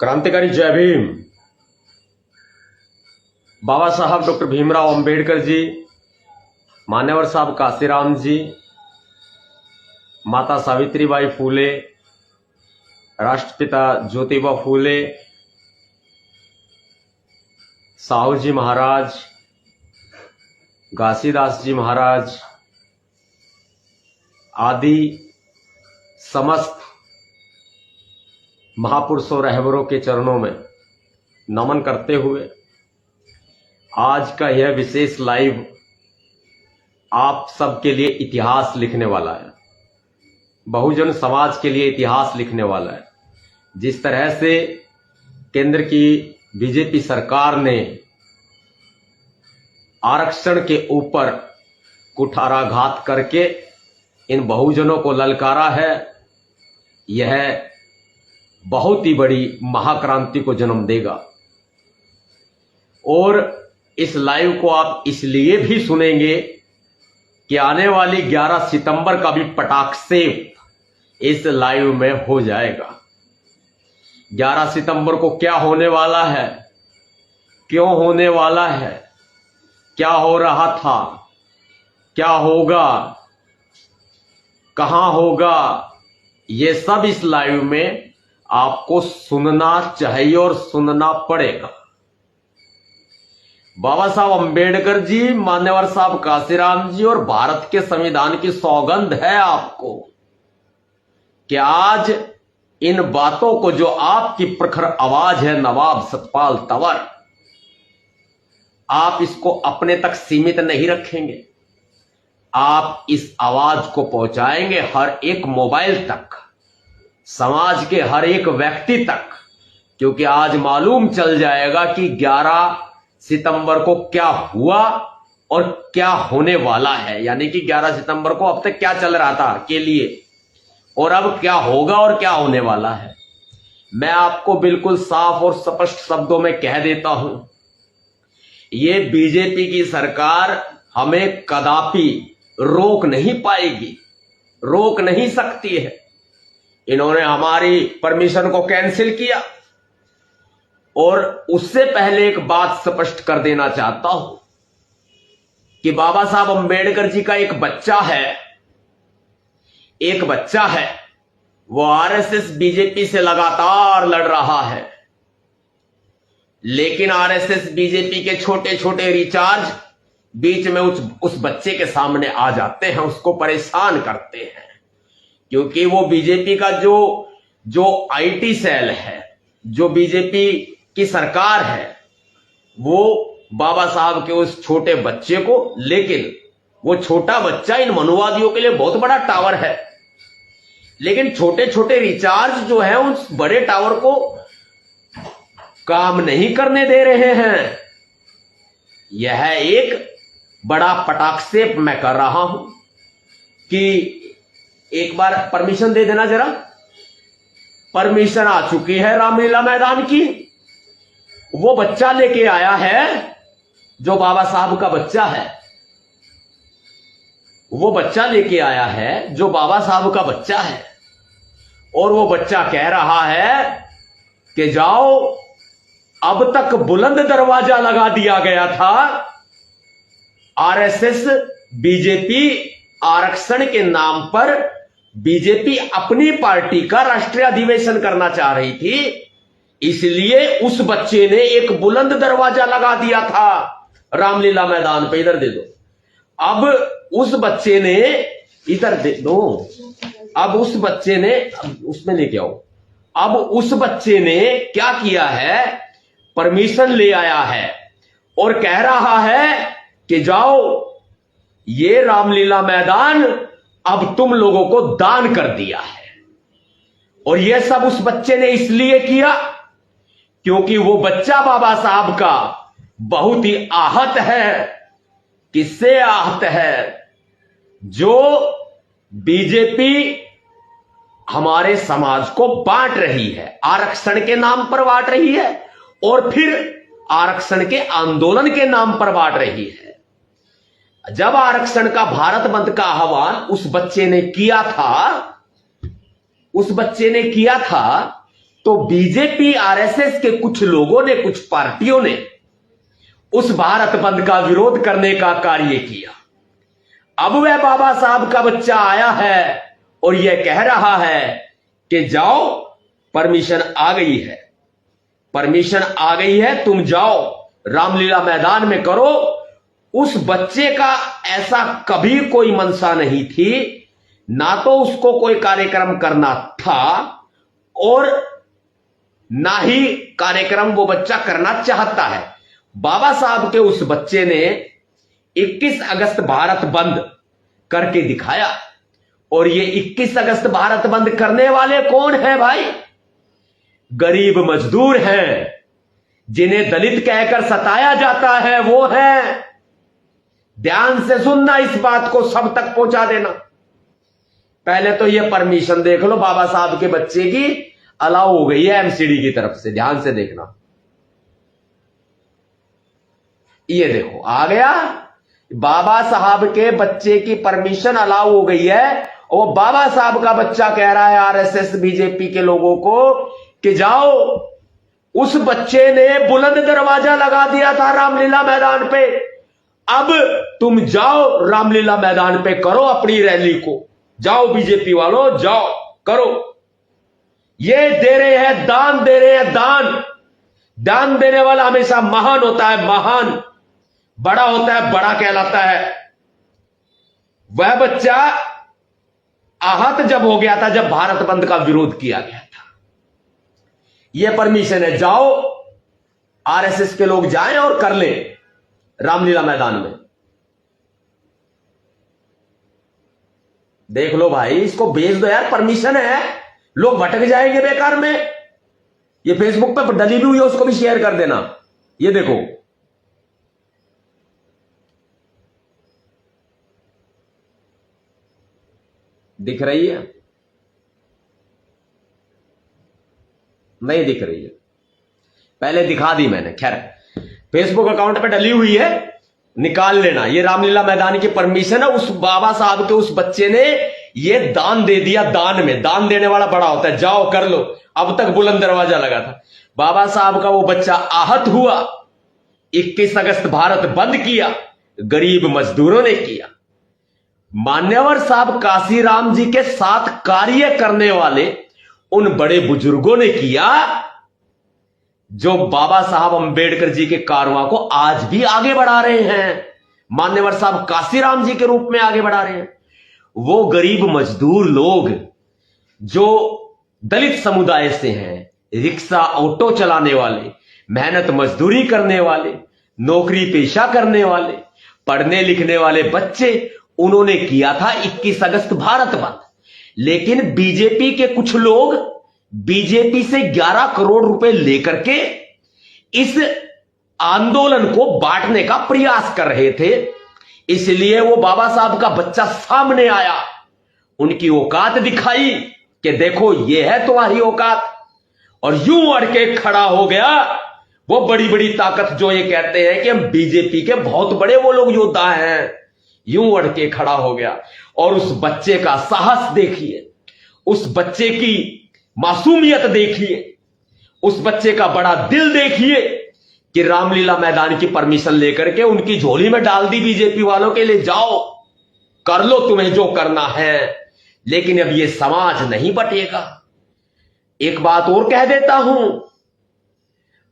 क्रांतिकारी जय भीम। बाबा साहब डॉक्टर भीमराव अंबेडकर जी, मान्यवर साहब काशीराम जी, माता सावित्रीबाई फूले, राष्ट्रपिता ज्योतिबा फूले, साहू जी महाराज, घासीदास जी महाराज आदि समस्त महापुरुषों रहबरों के चरणों में नमन करते हुए आज का यह विशेष लाइव आप सबके लिए इतिहास लिखने वाला है, बहुजन समाज के लिए इतिहास लिखने वाला है। जिस तरह से केंद्र की बीजेपी सरकार ने आरक्षण के ऊपर कुठाराघात करके इन बहुजनों को ललकारा है, यह बहुत ही बड़ी महाक्रांति को जन्म देगा। और इस लाइव को आप इसलिए भी सुनेंगे कि आने वाली 11 सितंबर का भी पटाक्षेप इस लाइव में हो जाएगा। 11 सितंबर को क्या होने वाला है, क्यों होने वाला है, क्या हो रहा था, क्या होगा, कहां होगा, ये सब इस लाइव में आपको सुनना चाहिए और सुनना पड़ेगा। बाबा साहब अंबेडकर जी, मान्यवर साहब काशीराम जी और भारत के संविधान की सौगंध है आपको कि आज इन बातों को, जो आपकी प्रखर आवाज है नवाब सतपाल तंवर, आप इसको अपने तक सीमित नहीं रखेंगे। आप इस आवाज को पहुंचाएंगे हर एक मोबाइल तक, समाज के हर एक व्यक्ति तक, क्योंकि आज मालूम चल जाएगा कि 11 सितंबर को क्या हुआ और क्या होने वाला है। यानी कि 11 सितंबर को अब तक क्या चल रहा था के लिए और अब क्या होगा और क्या होने वाला है। मैं आपको बिल्कुल साफ और स्पष्ट शब्दों में कह देता हूं, ये बीजेपी की सरकार हमें कदापि रोक नहीं पाएगी, रोक नहीं सकती है। इन्होंने हमारी परमिशन को कैंसिल किया। और उससे पहले एक बात स्पष्ट कर देना चाहता हूं कि बाबा साहब अंबेडकर जी का एक बच्चा है, वो आरएसएस बीजेपी से लगातार लड़ रहा है, लेकिन आरएसएस बीजेपी के छोटे छोटे रिचार्ज बीच में उस बच्चे के सामने आ जाते हैं, उसको परेशान करते हैं, क्योंकि वो बीजेपी का जो आईटी सेल है, जो बीजेपी की सरकार है, वो बाबा साहब के उस छोटे बच्चे को, लेकिन वो छोटा बच्चा इन मनुवादियों के लिए बहुत बड़ा टावर है, लेकिन छोटे छोटे रिचार्ज जो है उस बड़े टावर को काम नहीं करने दे रहे हैं। यह एक बड़ा पटाक्षेप मैं कर रहा हूं कि एक बार परमिशन दे देना जरा। परमिशन आ चुकी है रामलीला मैदान की। वो बच्चा लेके आया है जो बाबा साहब का बच्चा है, वो बच्चा लेके आया है जो बाबा साहब का बच्चा है। और वो बच्चा कह रहा है कि जाओ, अब तक बुलंद दरवाजा लगा दिया गया था, आरएसएस बीजेपी आरक्षण के नाम पर बीजेपी अपनी पार्टी का राष्ट्रीय अधिवेशन करना चाह रही थी, इसलिए उस बच्चे ने एक बुलंद दरवाजा लगा दिया था रामलीला मैदान पे। इधर दे दो। अब उस बच्चे ने, इधर दे दो, अब उस बच्चे ने, उसमें लेके आओ। अब उस बच्चे ने क्या किया है, परमिशन ले आया है और कह रहा है कि जाओ, ये रामलीला मैदान अब तुम लोगों को दान कर दिया है। और यह सब उस बच्चे ने इसलिए किया क्योंकि वो बच्चा बाबा साहब का बहुत ही आहत है। किससे आहत है? जो बीजेपी हमारे समाज को बांट रही है, आरक्षण के नाम पर बांट रही है और फिर आरक्षण के आंदोलन के नाम पर बांट रही है। जब आरक्षण का भारत बंद का आह्वान उस बच्चे ने किया था, तो बीजेपी आरएसएस के कुछ लोगों ने, कुछ पार्टियों ने उस भारत बंद का विरोध करने का कार्य किया। अब वह बाबा साहब का बच्चा आया है और यह कह रहा है कि जाओ, परमिशन आ गई है, परमिशन आ गई है, तुम जाओ रामलीला मैदान में करो। उस बच्चे का ऐसा कभी कोई मंशा नहीं थी, ना तो उसको कोई कार्यक्रम करना था और ना ही कार्यक्रम वो बच्चा करना चाहता है। बाबा साहब के उस बच्चे ने 21 अगस्त भारत बंद करके दिखाया। और ये 21 अगस्त भारत बंद करने वाले कौन है भाई? गरीब मजदूर हैं, जिन्हें दलित कहकर सताया जाता है, वो हैं। ध्यान से सुनना, इस बात को सब तक पहुंचा देना। पहले तो ये परमिशन देख लो, बाबा साहब के बच्चे की अलाउ हो गई है एमसीडी की तरफ से। ध्यान से देखना, ये देखो आ गया, बाबा साहब के बच्चे की परमिशन अलाउ हो गई है। और बाबा साहब का बच्चा कह रहा है आरएसएस बीजेपी के लोगों को कि जाओ। उस बच्चे ने बुलंद दरवाजा लगा दिया था रामलीला मैदान पे, अब तुम जाओ रामलीला मैदान पे, करो अपनी रैली को, जाओ बीजेपी वालों, जाओ करो। ये दे रहे हैं, दान दे रहे हैं, दान। दान देने वाला हमेशा महान होता है, महान बड़ा होता है, बड़ा कहलाता है। वह बच्चा आहत जब हो गया था, जब भारत बंद का विरोध किया गया था। यह परमिशन है, जाओ आरएसएस के लोग जाएं और कर लें रामलीला मैदान में। देख लो भाई, इसको भेज दो यार, परमिशन है, लोग भटक जाएंगे बेकार में। ये फेसबुक पे डली भी हुई है, उसको भी शेयर कर देना। ये देखो, दिख रही है? नहीं दिख रही है, पहले दिखा दी मैंने। खैर, फेसबुक अकाउंट पे डली हुई है, निकाल लेना। ये रामलीला मैदान की परमिशन है। उस बाबा साहब के उस बच्चे ने ये दान दे दिया। दान में, दान देने वाला बड़ा होता है, जाओ कर लो। अब तक बुलंद दरवाजा लगा था। बाबा साहब का वो बच्चा आहत हुआ, 21 अगस्त भारत बंद किया, गरीब मजदूरों ने किया। मान्यवर साहब काशीराम जी के साथ कार्य करने वाले उन बड़े बुजुर्गों ने किया, जो बाबा साहब अंबेडकर जी के कारवां को आज भी आगे बढ़ा रहे हैं। मान्यवर साहब काशीराम जी के रूप में आगे बढ़ा रहे हैं। वो गरीब मजदूर लोग जो दलित समुदाय से हैं, रिक्शा ऑटो चलाने वाले, मेहनत मजदूरी करने वाले, नौकरी पेशा करने वाले, पढ़ने लिखने वाले बच्चे, उन्होंने किया था 21 अगस्त भारत बंद। लेकिन बीजेपी के कुछ लोग बीजेपी से 11 करोड़ रुपए लेकर के इस आंदोलन को बांटने का प्रयास कर रहे थे। इसलिए वो बाबा साहब का बच्चा सामने आया, उनकी औकात दिखाई कि देखो ये है तुम्हारी औकात, और यूं अड़ के खड़ा हो गया। वो बड़ी बड़ी ताकत जो ये कहते हैं कि हम बीजेपी के बहुत बड़े वो लोग योद्धा हैं, यूं अड़ के खड़ा हो गया। और उस बच्चे का साहस देखिए, उस बच्चे की मासूमियत देखिए, उस बच्चे का बड़ा दिल देखिए कि रामलीला मैदान की परमिशन लेकर के उनकी झोली में डाल दी बीजेपी वालों के लिए, जाओ कर लो तुम्हें जो करना है। लेकिन अब ये समाज नहीं बटेगा। एक बात और कह देता हूं,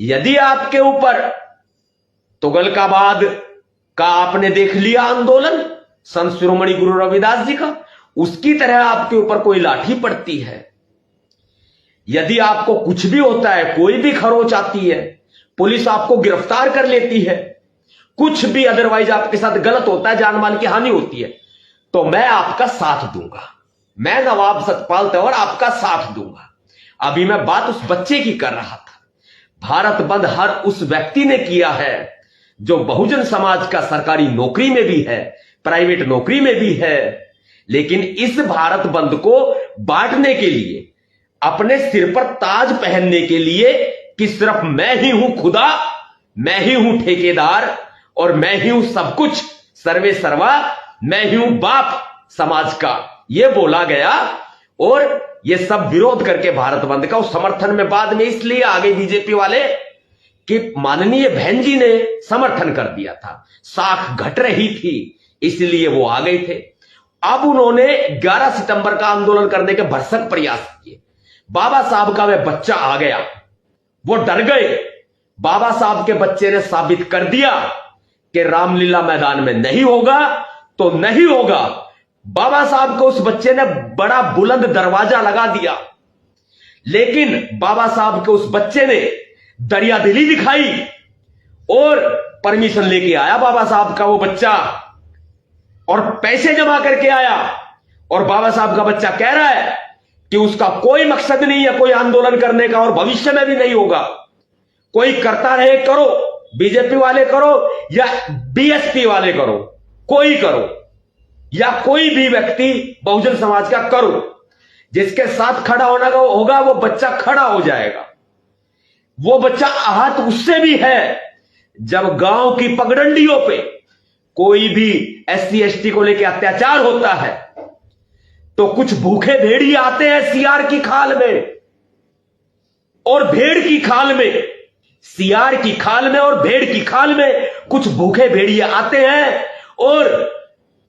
यदि आपके ऊपर तुगलकाबाद का आपने देख लिया आंदोलन संत शिरोमणि गुरु रविदास जी का, उसकी तरह आपके ऊपर कोई लाठी पड़ती है, यदि आपको कुछ भी होता है, कोई भी खरोच आती है, पुलिस आपको गिरफ्तार कर लेती है, कुछ भी अदरवाइज आपके साथ गलत होता है, जान माल की हानि होती है, तो मैं आपका साथ दूंगा। मैं नवाब सतपाल तंवर आपका साथ दूंगा। अभी मैं बात उस बच्चे की कर रहा था। भारत बंद हर उस व्यक्ति ने किया है जो बहुजन समाज का सरकारी नौकरी में भी है, प्राइवेट नौकरी में भी है। लेकिन इस भारत बंद को बांटने के लिए, अपने सिर पर ताज पहनने के लिए कि सिर्फ मैं ही हूं खुदा, मैं ही हूं ठेकेदार और मैं ही हूं सब कुछ, सर्वे सर्वा, मैं ही हूं बाप समाज का, यह बोला गया। और ये सब विरोध करके भारत बंद का उस समर्थन में बाद में इसलिए आ गए बीजेपी वाले कि माननीय बहन जी ने समर्थन कर दिया था, साख घट रही थी, इसलिए वो आ गए थे। अब उन्होंने 11 सितंबर का आंदोलन करने के भरसक प्रयास किए। बाबा साहब का वह बच्चा आ गया, वो डर गए। बाबा साहब के बच्चे ने साबित कर दिया कि रामलीला मैदान में नहीं होगा तो नहीं होगा। बाबा साहब को उस बच्चे ने बड़ा बुलंद दरवाजा लगा दिया, लेकिन बाबा साहब के उस बच्चे ने दरियादिली दिखाई और परमिशन लेके आया बाबा साहब का वो बच्चा, और पैसे जमा करके आया। और बाबा साहब का बच्चा कह रहा है कि उसका कोई मकसद नहीं है कोई आंदोलन करने का और भविष्य में भी नहीं होगा। कोई करता रहे करो, बीजेपी वाले करो या बीएसपी वाले करो, कोई करो, या कोई भी व्यक्ति बहुजन समाज का करो, जिसके साथ खड़ा होना होगा वो बच्चा खड़ा हो जाएगा। वो बच्चा आहत उससे भी है जब गांव की पगडंडियों पे कोई भी एससी एसटी को लेकर अत्याचार होता है तो कुछ भूखे भेड़िए आते हैं सियार की खाल में और भेड़ की खाल में, सियार की खाल में और भेड़ की खाल में कुछ भूखे भेड़िए आते हैं और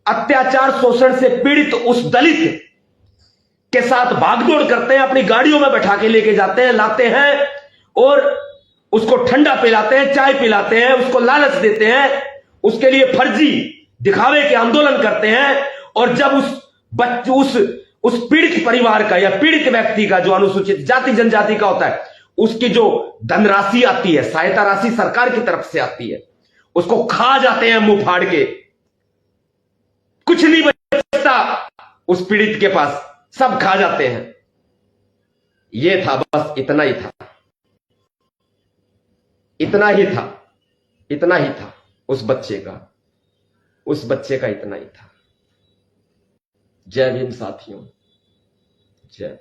अत्याचार शोषण से पीड़ित उस दलित के साथ भागदौड़ करते हैं, अपनी गाड़ियों में बैठा के लेके जाते हैं, लाते हैं और उसको ठंडा पिलाते हैं, चाय पिलाते हैं, उसको लालच देते हैं, उसके लिए फर्जी दिखावे के आंदोलन करते हैं। और जब उस पीड़ित परिवार का या पीड़ित व्यक्ति का जो अनुसूचित जाति जनजाति का होता है, उसकी जो धनराशि आती है, सहायता राशि सरकार की तरफ से आती है, उसको खा जाते हैं मुंह फाड़ के। कुछ नहीं बचता उस पीड़ित के पास, सब खा जाते हैं। ये था, बस इतना ही था, इतना ही था, इतना ही था उस बच्चे का इतना ही था। जय भीम साथियों, जय।